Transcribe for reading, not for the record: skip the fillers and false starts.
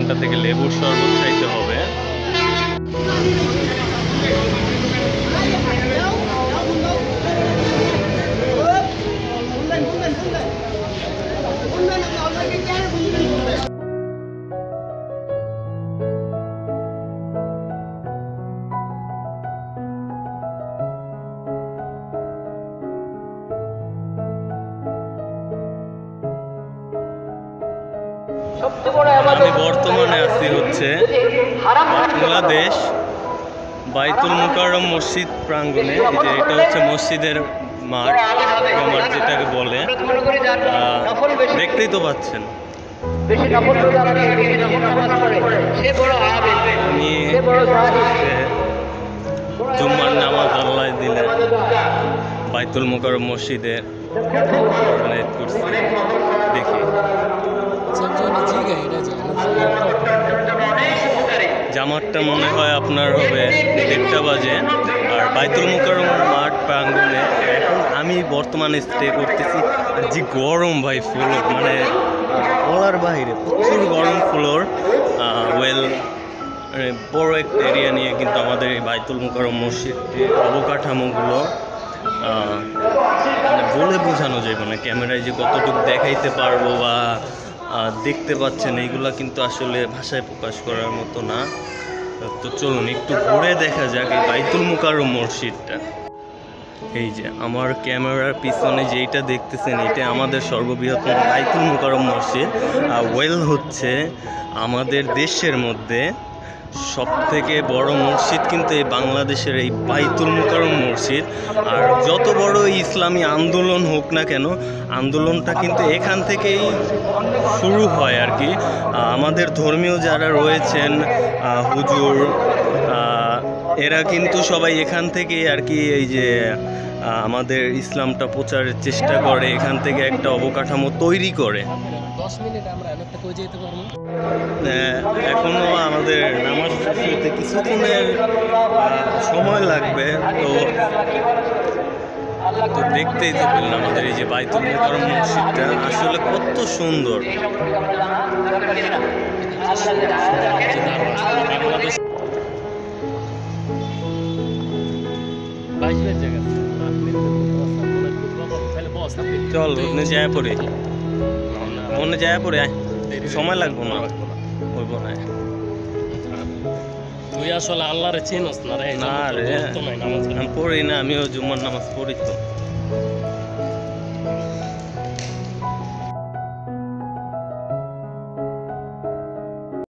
দোকানটা থেকে লেবুর শরবত খাইতে হবে। আমি বর্তমানে আছি হচ্ছে বাংলাদেশ বাইতুল মুকাররম মসজিদ প্রাঙ্গণে। এই যে এটা হচ্ছে মসজিদের মাঠ, যেটাকে বলে, দেখতেই তো পাচ্ছেন। আমি জুম্মার নামাজ আল্লাহ দিলেন বাইতুল মুকাররম মসজিদে করছি, দেখি জামাতটা মনে হয় আপনার হবে 1:30 বাজে। আর বাইতুল মুকাররম মাঠ প্রাঙ্গণে এখন আমি বর্তমানে স্টে করতেছি। যে গরম ভাই, ফ্লোর মানে বলার বাইরে, প্রচুর গরম ফ্লোর। বড় একটা এরিয়া নিয়ে কিন্তু আমাদের এই বাইতুল মুকাররম মসজিদটির অবকাঠামোগুলো মানে বলে বোঝানো যাবে না। ক্যামেরায় যে কতটুকু দেখাইতে পারবো বা দেখতে পাচ্ছেন, এইগুলা কিন্তু আসলে ভাষায় প্রকাশ করার মতো না। তো চলুন একটু ঘুরে দেখা যাক এই বাইতুল মুকাররম মসজিদটা। এই যে আমার ক্যামেরার পিছনে যেইটা দেখতেছেন, এটা আমাদের সর্ববৃহত্তম বাইতুল মুকাররম মসজিদ। হচ্ছে আমাদের দেশের মধ্যে সবথেকে বড় মসজিদ কিন্তু এই বাংলাদেশের এই বাইতুল মুকাররম মসজিদ। আর যত বড় ইসলামী আন্দোলন হোক না কেন, আন্দোলনটা কিন্তু এখান থেকেই শুরু হয় আর কি। আমাদের ধর্মীয় যারা রয়েছেন, হুজুর, এরা কিন্তু সবাই এখান থেকেই আর কি এই যে আমাদের ইসলামটা প্রচারের চেষ্টা করে, এখান থেকে একটা অবকাঠামো তৈরি করে। 10 মিনিট আমরা একটা কই যেতে পারবো। এখনো আমাদের নামাজ শেষ হতে কিছুক্ষণের সময় লাগবে। তো দেখতেই তো পেলেন আমাদের এই যে বাইতুল মুকাররম মসজিদটা আসলে কত সুন্দর। চল ওখানে যায় পড়ে, মনে যায় পড়ে, সময় লাগবো না, হইব না। তুই আসলে আল্লাহরে চিনস না রে? না রে, আমি পড়ি না, আমিও জুম্মার নামাজ পড়ি তো।